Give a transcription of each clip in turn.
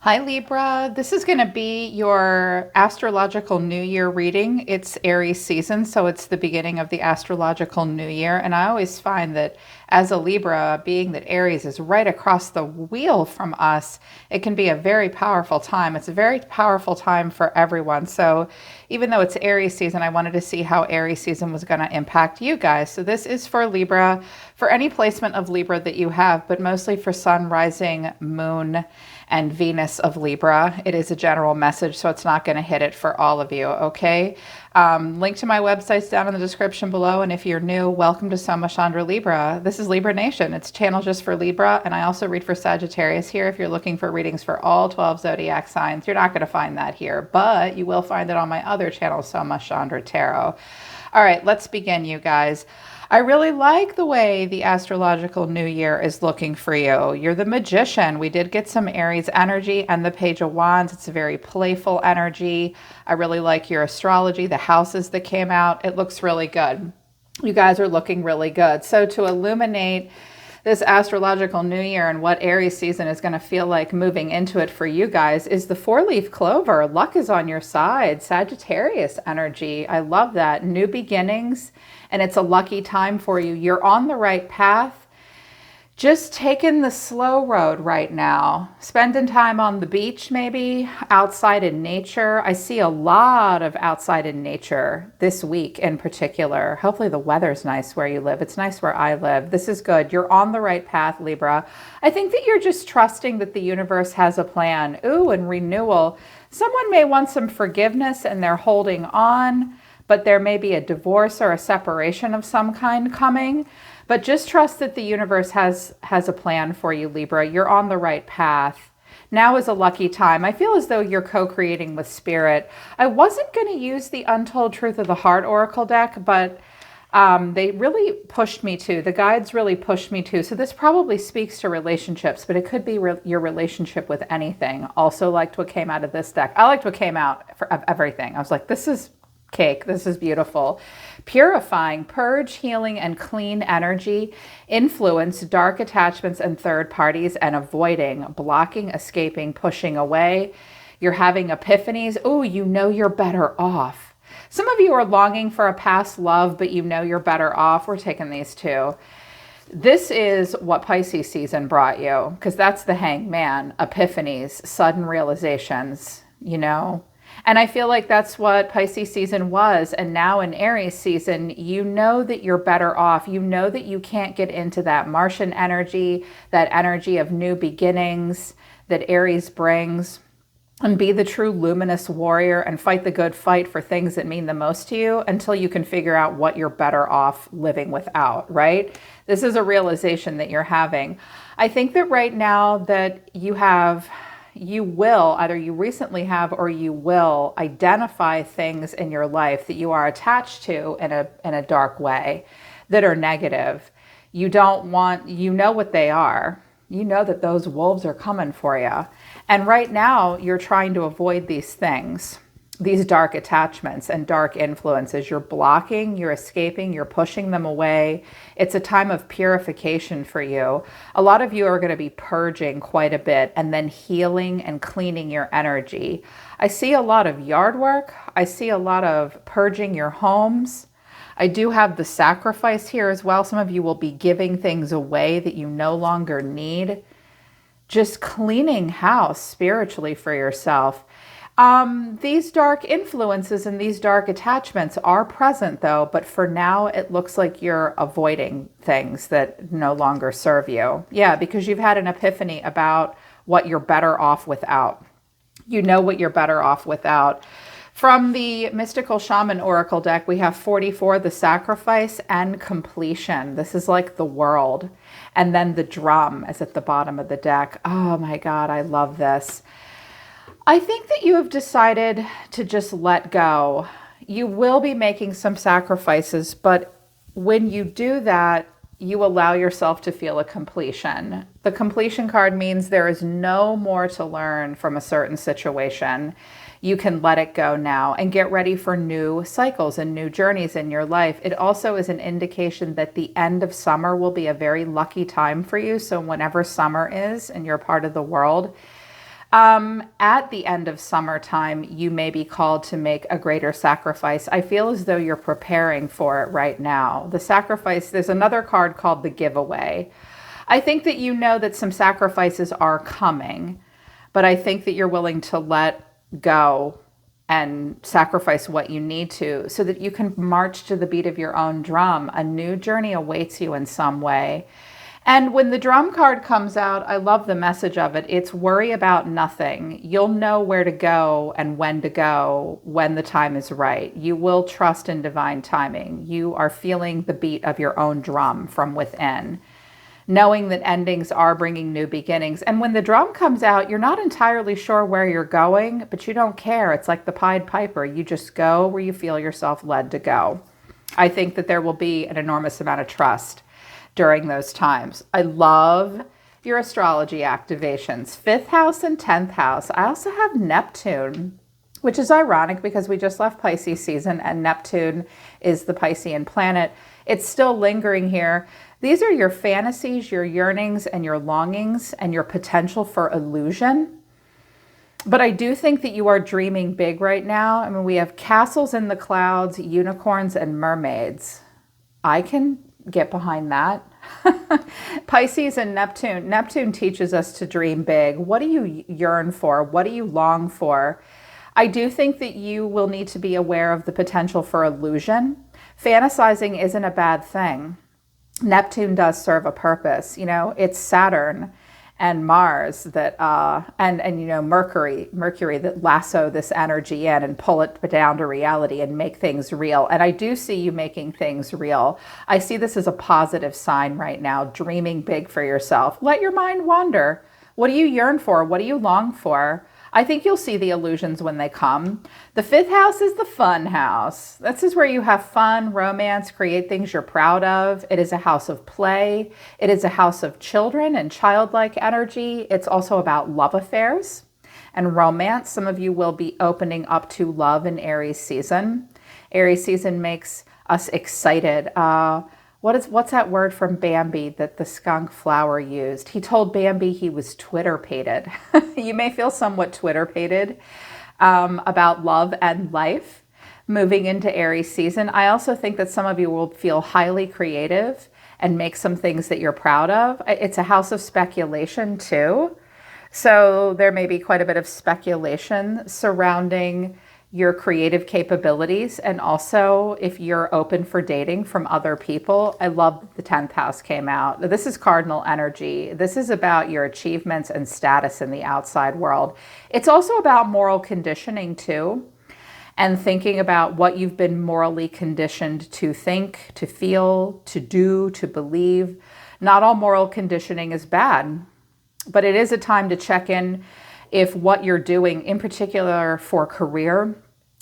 Hi Libra, this is going to be your astrological new year reading. It's Aries season, so it's the beginning of the astrological new year. And I always find that as a Libra, being that Aries is right across the wheel from us, it can be a very powerful time. It's a very powerful time for everyone. So even though it's Aries season, I wanted to see how Aries season was going to impact you guys. So this is for Libra, for any placement of Libra that you have, but mostly for Sun, Rising, Moon, and Venus of Libra. It is a general message, so it's not going to hit it for all of you, okay? Link to my website's down in the description below, and if you're new, welcome to Soma Chandra Libra. This is Libra Nation. It's a channel just for Libra, and I also read for Sagittarius here. If you're looking for readings for all 12 zodiac signs, you're not going to find that here, but you will find it on my other channel, Soma Chandra Tarot. All right, let's begin, you guys. I really like the way the astrological new year is looking for you. You're the Magician. We did get some Aries energy and the Page of Wands. It's a very playful energy. I really like your astrology, the houses that came out. It looks really good. You guys are looking really good. So to illuminate this astrological new year and what Aries season is going to feel like moving into it for you guys is the four-leaf clover. Luck is on your side. Sagittarius energy. I love that. New beginnings, and it's a lucky time for you. You're on the right path. Just taking the slow road right now, spending time on the beach, maybe outside in nature. I see a lot of outside in nature this week in particular. Hopefully the weather's nice where you live. It's nice where I live. This is good. You're on the right path, Libra. I think that you're just trusting that the universe has a plan. Ooh, and renewal. Someone may want some forgiveness and they're holding on, but there may be a divorce or a separation of some kind coming. But just trust that the universe has a plan for you, Libra. You're on the right path. Now is a lucky time. I feel as though you're co-creating with Spirit. I wasn't going to use the Untold Truth of the Heart Oracle deck, but they really pushed me to. The guides really pushed me to. So this probably speaks to relationships, but it could be your relationship with anything. Also liked what came out of this deck. I liked what came out of everything. I was like, this is cake. This is beautiful. Purifying, purge, healing, and clean energy, influence, dark attachments and third parties, and avoiding, blocking, escaping, pushing away. You're having epiphanies. Oh, you know you're better off. Some of you are longing for a past love, but you know you're better off. We're taking these two. This is what Pisces season brought you, because that's the Hangman, epiphanies, sudden realizations, you know. And I feel like that's what Pisces season was. And now in Aries season, you know that you're better off. You know that you can't get into that Martian energy, that energy of new beginnings that Aries brings, and be the true luminous warrior and fight the good fight for things that mean the most to you until you can figure out what you're better off living without, right? This is a realization that you're having. I think that right now that you will, either you recently have or you will identify things in your life that you are attached to in a dark way that are negative. You don't want, you know what they are. You know that those wolves are coming for you. And right now you're trying to avoid these things, these dark attachments and dark influences. You're blocking, you're escaping, you're pushing them away. It's a time of purification for you. A lot of you are going to be purging quite a bit and then healing and cleaning your energy. I see a lot of yard work. I see a lot of purging your homes. I do have the sacrifice here as well. Some of you will be giving things away that you no longer need. Just cleaning house spiritually for yourself. These dark influences and these dark attachments are present though, but for now it looks like you're avoiding things that no longer serve you. Yeah, because you've had an epiphany about what you're better off without. You know what you're better off without. From the Mystical Shaman Oracle deck, we have 44, the sacrifice and completion. This is like the world. And then the drum is at the bottom of the deck. Oh my God, I love this. I think that you have decided to just let go. You will be making some sacrifices, but when you do that, you allow yourself to feel a completion. The completion card means there is no more to learn from a certain situation. You can let it go now and get ready for new cycles and new journeys in your life. It also is an indication that the end of summer will be a very lucky time for you. So whenever summer is in your part of the world, At the end of summertime, you may be called to make a greater sacrifice. I feel as though you're preparing for it right now. The sacrifice, there's another card called the giveaway. I think that you know that some sacrifices are coming, but I think that you're willing to let go and sacrifice what you need to so that you can march to the beat of your own drum. A new journey awaits you in some way. And when the drum card comes out, I love the message of it. It's worry about nothing. You'll know where to go and when to go when the time is right. You will trust in divine timing. You are feeling the beat of your own drum from within, knowing that endings are bringing new beginnings. And when the drum comes out, you're not entirely sure where you're going, but you don't care. It's like the Pied Piper. You just go where you feel yourself led to go. I think that there will be an enormous amount of trust during those times. I love your astrology activations, 5th house and 10th house. I also have Neptune, which is ironic because we just left Pisces season and Neptune is the Piscean planet. It's still lingering here. These are your fantasies, your yearnings, and your longings, and your potential for illusion. But I do think that you are dreaming big right now. I mean, we have castles in the clouds, unicorns, and mermaids. I can get behind that. Pisces and Neptune. Neptune teaches us to dream big. What do you yearn for? What do you long for? I do think that you will need to be aware of the potential for illusion. Fantasizing isn't a bad thing. Neptune does serve a purpose. You know, it's Saturn and Mars that and you know, Mercury that lasso this energy in and pull it down to reality and make things real. And I do see you making things real. I see this as a positive sign right now, dreaming big for yourself. Let your mind wander. What do you yearn for? What do you long for? I think you'll see the illusions when they come. The 5th house is the fun house. This is where you have fun, romance, create things you're proud of. It is a house of play. It is a house of children and childlike energy. It's also about love affairs and romance. Some of you will be opening up to love in Aries season. Aries season makes us excited. What's that word from Bambi that the skunk flower used? He told Bambi he was Twitter-pated. You may feel somewhat Twitter-pated about love and life moving into Aries season. I also think that some of you will feel highly creative and make some things that you're proud of. It's a house of speculation too. So there may be quite a bit of speculation surrounding your creative capabilities, and also if you're open for dating from other people. I love that the 10th house came out. This is cardinal energy. This is about your achievements and status in the outside world. It's also about moral conditioning too, and thinking about what you've been morally conditioned to think, to feel, to do, to believe. Not all moral conditioning is bad, but it is a time to check in if what you're doing, in particular for career,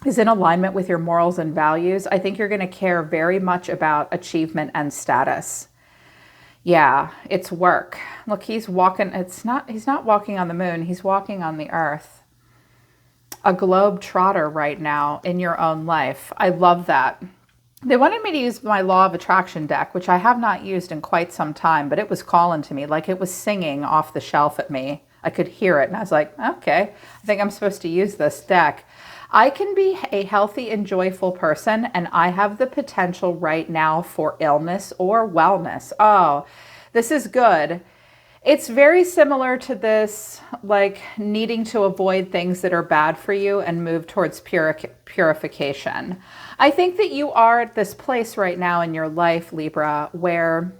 is in alignment with your morals and values. I think you're going to care very much about achievement and status. Yeah, it's work. Look, he's walking, he's not walking on the moon, he's walking on the earth. A globe trotter right now in your own life. I love that. They wanted me to use my Law of Attraction deck, which I have not used in quite some time, but it was calling to me, like it was singing off the shelf at me. I could hear it, and I was like, okay, I think I'm supposed to use this deck. I can be a healthy and joyful person, and I have the potential right now for illness or wellness. Oh, this is good. It's very similar to this, like needing to avoid things that are bad for you and move towards purification. I think that you are at this place right now in your life, Libra, where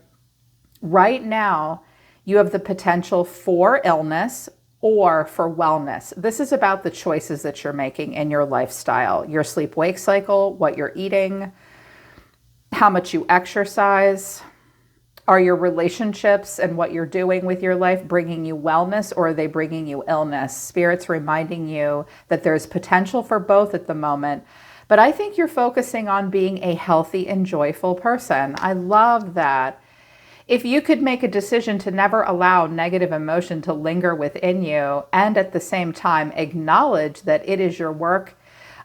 right now you have the potential for illness or for wellness. This is about the choices that you're making in your lifestyle, your sleep-wake cycle, what you're eating, how much you exercise. Are your relationships and what you're doing with your life bringing you wellness, or are they bringing you illness? Spirit's reminding you that there's potential for both at the moment. But I think you're focusing on being a healthy and joyful person. I love that. If you could make a decision to never allow negative emotion to linger within you and at the same time acknowledge that it is your work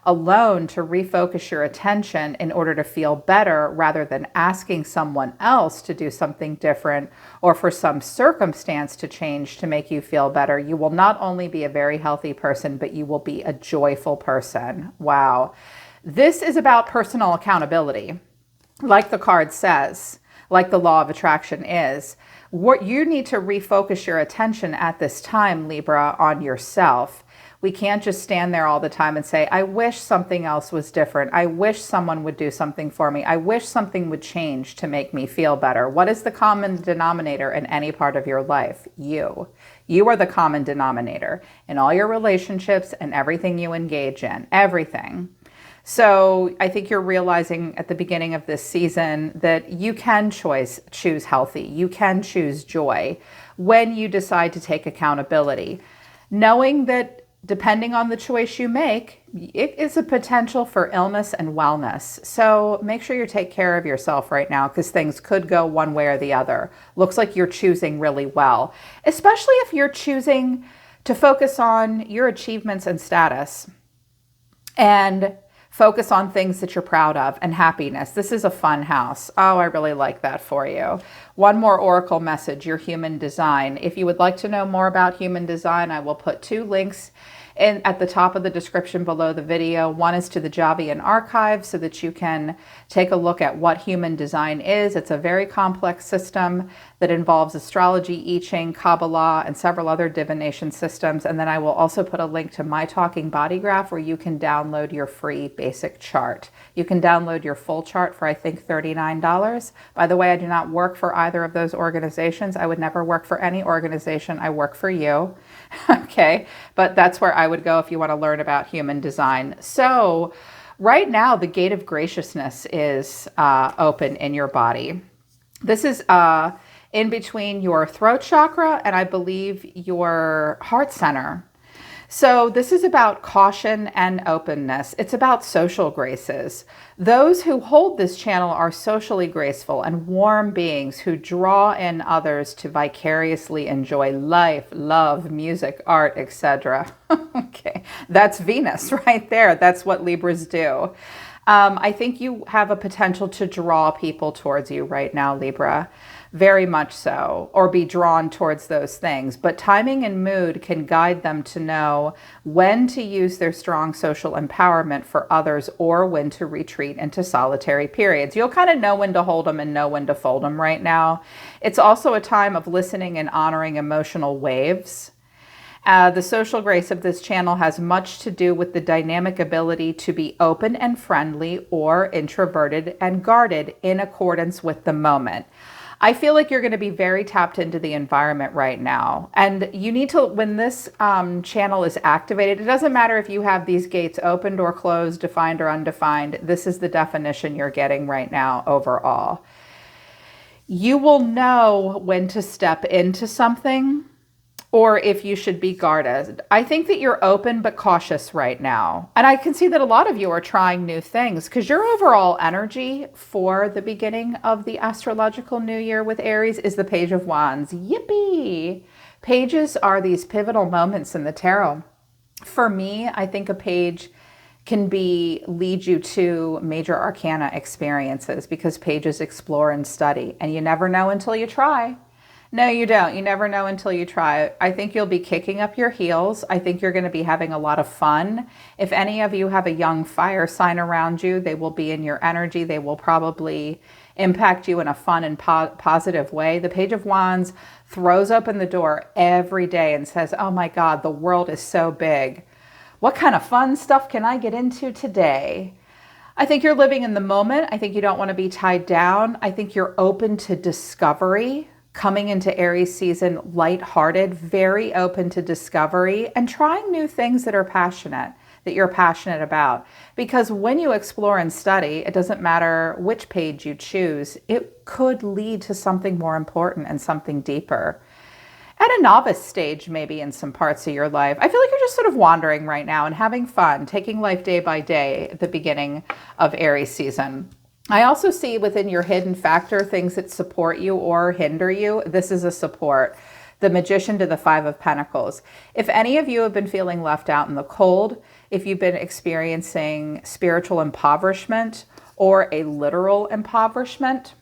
alone to refocus your attention in order to feel better rather than asking someone else to do something different or for some circumstance to change to make you feel better, you will not only be a very healthy person, but you will be a joyful person. Wow. This is about personal accountability. Like the card says, like the law of attraction is, what you need to refocus your attention at this time, Libra, on yourself. We can't just stand there all the time and say, I wish something else was different. I wish someone would do something for me. I wish something would change to make me feel better. What is the common denominator in any part of your life? You. You are the common denominator in all your relationships and everything you engage in. Everything. So I think you're realizing at the beginning of this season that you can choose healthy. You can choose joy when you decide to take accountability, knowing that depending on the choice you make, it is a potential for illness and wellness. So make sure you take care of yourself right now because things could go one way or the other. Looks like you're choosing really well, especially if you're choosing to focus on your achievements and status and focus on things that you're proud of and happiness. This is a fun house. Oh, I really like that for you. One more oracle message, your human design. If you would like to know more about human design, I will put 2 links at the top of the description below the video. One is to the Javian archive so that you can take a look at what human design is. It's a very complex system that involves astrology, I Ching, Kabbalah, and several other divination systems. And then I will also put a link to my talking body graph where you can download your free basic chart. You can download your full chart for, I think, $39. By the way, I do not work for either of those organizations. I would never work for any organization. I work for you. Okay, but that's where I would go if you want to learn about human design. So right now, the gate of graciousness is open in your body. This is in between your throat chakra and I believe your heart center. So this is about caution and openness. It's about social graces. Those who hold this channel are socially graceful and warm beings who draw in others to vicariously enjoy life, love, music, art, etc. Okay, that's Venus right there. That's what Libras do. I think you have a potential to draw people towards you right now, Libra. Very much so, or be drawn towards those things. But timing and mood can guide them to know when to use their strong social empowerment for others or when to retreat into solitary periods. You'll kind of know when to hold them and know when to fold them right now. It's also a time of listening and honoring emotional waves. The social grace of this channel has much to do with the dynamic ability to be open and friendly or introverted and guarded in accordance with the moment. I feel like you're going to be very tapped into the environment right now. And you need to, when this channel is activated, it doesn't matter if you have these gates opened or closed, defined or undefined. This is the definition you're getting right now overall. You will know when to step into something or if you should be guarded. I think that you're open but cautious right now. And I can see that a lot of you are trying new things because your overall energy for the beginning of the astrological new year with Aries is the Page of Wands. Yippee! Pages are these pivotal moments in the tarot. For me, I think a page can lead you to major arcana experiences because pages explore and study, and you never know until you try. No, you don't. You never know until you try. I think you'll be kicking up your heels. I think you're going to be having a lot of fun. If any of you have a young fire sign around you, they will be in your energy. They will probably impact you in a fun and positive way. The Page of Wands throws open the door every day and says, oh my God, the world is so big. What kind of fun stuff can I get into today? I think you're living in the moment. I think you don't want to be tied down. I think you're open to discovery. Coming into Aries season, lighthearted, very open to discovery and trying new things that you're passionate about. Because when you explore and study, it doesn't matter which page you choose, it could lead to something more important and something deeper. At a novice stage, maybe in some parts of your life, I feel like you're just sort of wandering right now and having fun, taking life day by day at the beginning of Aries season. I also see within your hidden factor things that support you or hinder you. This is a support. The Magician to the Five of Pentacles. If any of you have been feeling left out in the cold, if you've been experiencing spiritual impoverishment or a literal impoverishment.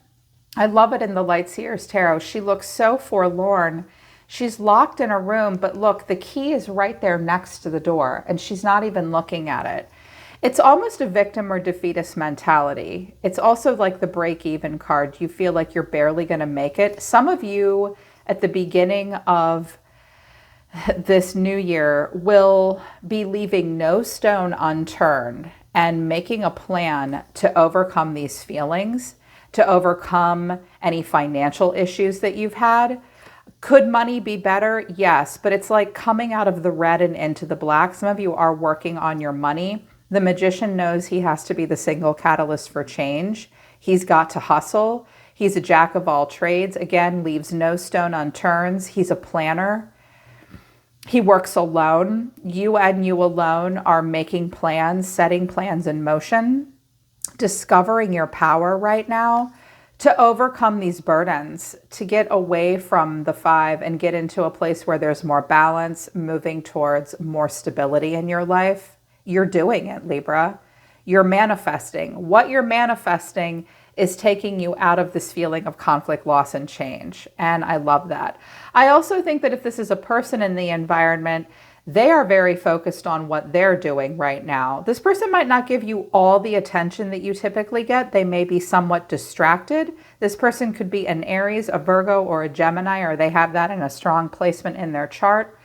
I love it in the Light Seers Tarot. She looks so forlorn. She's locked in a room, but look, the key is right there next to the door, and she's not even looking at it. It's almost a victim or defeatist mentality. It's also like the break-even card. You feel like you're barely going to make it. Some of you at the beginning of this new year will be leaving no stone unturned and making a plan to overcome these feelings, to overcome any financial issues that you've had. Could money be better? Yes, but it's like coming out of the red and into the black. Some of you are working on your money. The magician knows he has to be the single catalyst for change. He's got to hustle. He's a jack of all trades. Again, leaves no stone unturned. He's a planner. He works alone. You and you alone are making plans, setting plans in motion, discovering your power right now to overcome these burdens, to get away from the 5 and get into a place where there's more balance, moving towards more stability in your life. You're doing it, Libra. You're manifesting. What you're manifesting is taking you out of this feeling of conflict, loss, and change. And I love that. I also think that if this is a person in the environment, they are very focused on what they're doing right now. This person might not give you all the attention that you typically get. They may be somewhat distracted. This person could be an Aries, a Virgo, or a Gemini, or they have that in a strong placement in their chart.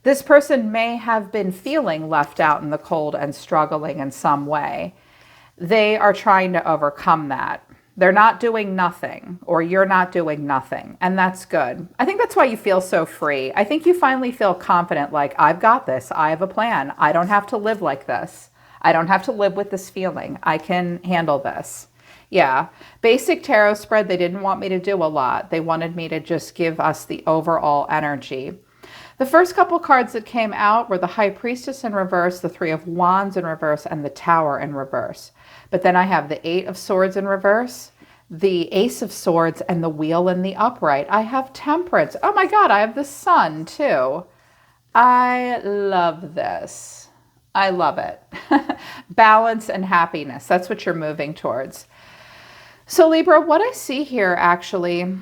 This person may have been feeling left out in the cold and struggling in some way. They are trying to overcome that. They're not doing nothing, or you're not doing nothing, and that's good. I think that's why you feel so free. I think you finally feel confident, like, I've got this. I have a plan. I don't have to live like this. I don't have to live with this feeling. I can handle this. Yeah, basic tarot spread, they didn't want me to do a lot. They wanted me to just give us the overall energy. The first couple cards that came out were the High Priestess in reverse, the Three of Wands in reverse, and the Tower in reverse. But then I have the Eight of Swords in reverse, the Ace of Swords, and the Wheel in the upright. I have Temperance. Oh my God, I have the Sun too. I love this. I love it. Balance and happiness. That's what you're moving towards. So Libra, what I see here actually,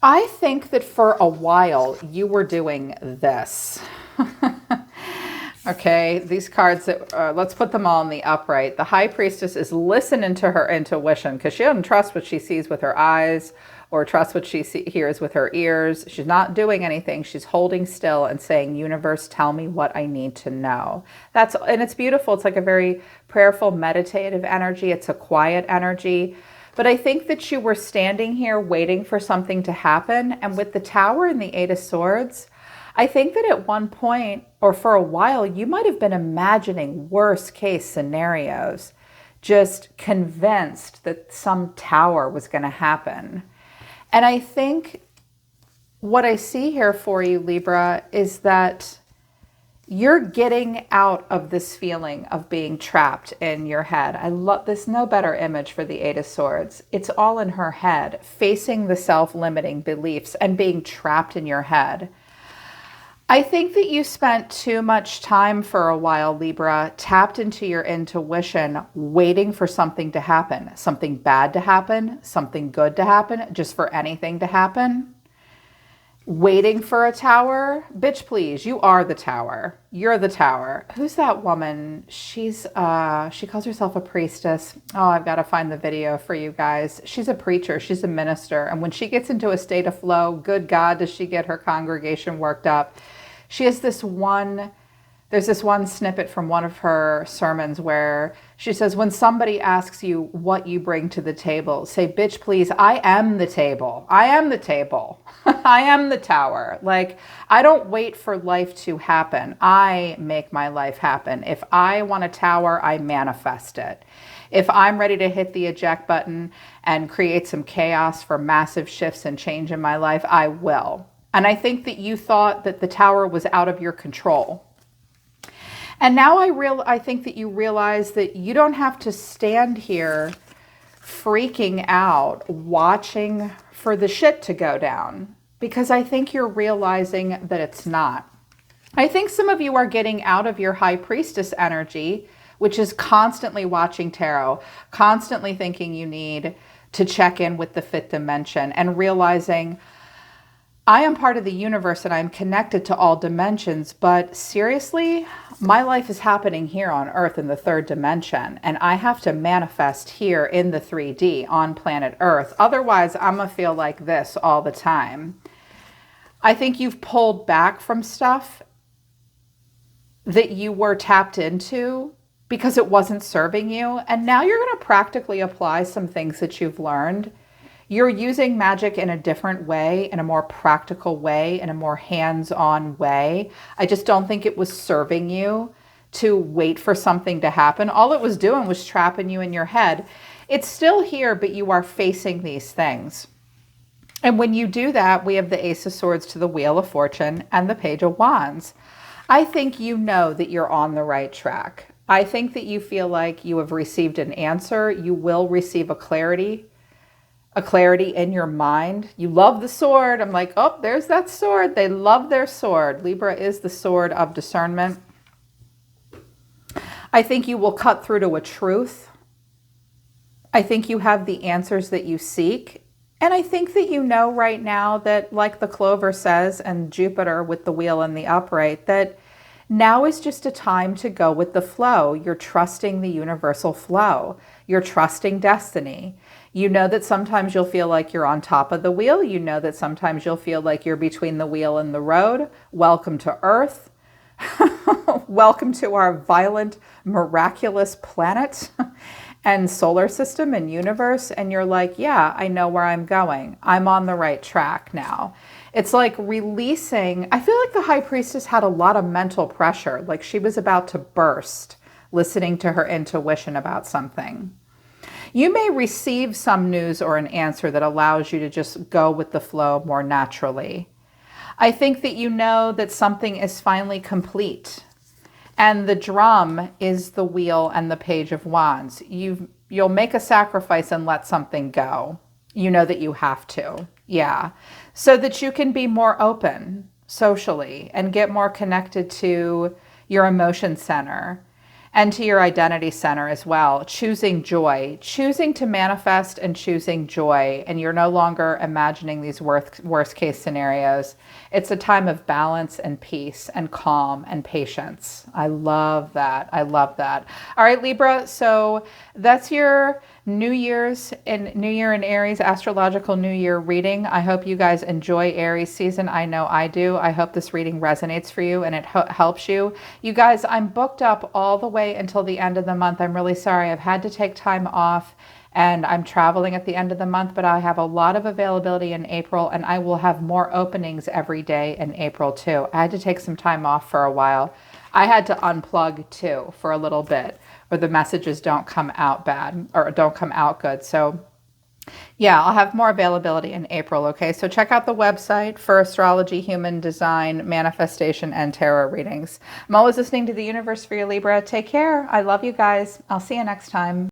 I think that for a while you were doing this. Okay, these cards, let's put them all in the upright. The High Priestess is listening to her intuition because she doesn't trust what she sees with her eyes or trust what she hears with her ears. She's not doing anything. She's holding still and saying, universe, tell me what I need to know. And it's beautiful. It's like a very prayerful, meditative energy. It's a quiet energy. But I think that you were standing here waiting for something to happen. And with the Tower and the Eight of Swords, I think that at one point or for a while, you might have been imagining worst case scenarios, just convinced that some tower was going to happen. And I think what I see here for you, Libra, is that you're getting out of this feeling of being trapped in your head. I love this. No better image for the Eight of Swords. It's all in her head, facing the self-limiting beliefs and being trapped in your head. I think that you spent too much time for a while, Libra, tapped into your intuition, waiting for something to happen, something bad to happen, something good to happen, just for anything to happen. Waiting for a tower? Bitch, please, you are the tower. You're the tower. Who's that woman? She calls herself a priestess. Oh, I've got to find the video for you guys. She's a preacher. She's a minister. And when she gets into a state of flow, good God, does she get her congregation worked up. She has there's this one snippet from one of her sermons where she says, when somebody asks you what you bring to the table, say, bitch, please, I am the table. I am the table. I am the tower. Like, I don't wait for life to happen. I make my life happen. If I want a tower, I manifest it. If I'm ready to hit the eject button and create some chaos for massive shifts and change in my life, I will. And I think that you thought that the tower was out of your control. And now I think that you realize that you don't have to stand here freaking out, watching for the shit to go down, because I think you're realizing that it's not. I think some of you are getting out of your high priestess energy, which is constantly watching tarot, constantly thinking you need to check in with the fifth dimension and realizing I am part of the universe and I'm connected to all dimensions, but seriously, my life is happening here on Earth in the third dimension, and I have to manifest here in the 3D on planet Earth. Otherwise, I'm gonna feel like this all the time. I think you've pulled back from stuff that you were tapped into because it wasn't serving you, and now you're gonna practically apply some things that you've learned. You're using magic in a different way, in a more practical way, in a more hands-on way. I just don't think it was serving you to wait for something to happen. All it was doing was trapping you in your head. It's still here, but you are facing these things. And when you do that, we have the Ace of Swords to the Wheel of Fortune and the Page of Wands. I think you know that you're on the right track. I think that you feel like you have received an answer. You will receive a clarity in your mind. You love the sword. I'm like, oh, there's that sword. They love their sword. Libra is the sword of discernment. I think you will cut through to a truth. I think you have the answers that you seek. And I think that you know right now that, like the Clover says, and Jupiter with the wheel and the upright, that now is just a time to go with the flow. You're trusting the universal flow. You're trusting destiny. You know that sometimes you'll feel like you're on top of the wheel. You know that sometimes you'll feel like you're between the wheel and the road. Welcome to Earth. Welcome to our violent, miraculous planet and solar system and universe. And you're like, yeah, I know where I'm going. I'm on the right track now. It's like releasing. I feel like the High Priestess had a lot of mental pressure, like she was about to burst, listening to her intuition about something. You may receive some news or an answer that allows you to just go with the flow more naturally. I think that you know that something is finally complete. And the drum is the wheel and the Page of Wands. You'll make a sacrifice and let something go. You know that you have to. Yeah. So that you can be more open socially and get more connected to your emotion center and to your identity center as well. Choosing joy, choosing to manifest and choosing joy. And you're no longer imagining these worst case scenarios. It's a time of balance and peace and calm and patience. I love that. I love that. All right, Libra. So that's your New Year in Aries astrological New Year reading. I hope you guys enjoy Aries season. I know I do. I hope this reading resonates for you and it helps you. You guys, I'm booked up all the way until the end of the month. I'm really sorry. I've had to take time off and I'm traveling at the end of the month, but I have a lot of availability in April and I will have more openings every day in April too. I had to take some time off for a while. I had to unplug too for a little bit, or the messages don't come out bad or don't come out good. So yeah, I'll have more availability in April. Okay. So check out the website for astrology, human design, manifestation, and tarot readings. I'm always listening to the universe for you, Libra. Take care. I love you guys. I'll see you next time.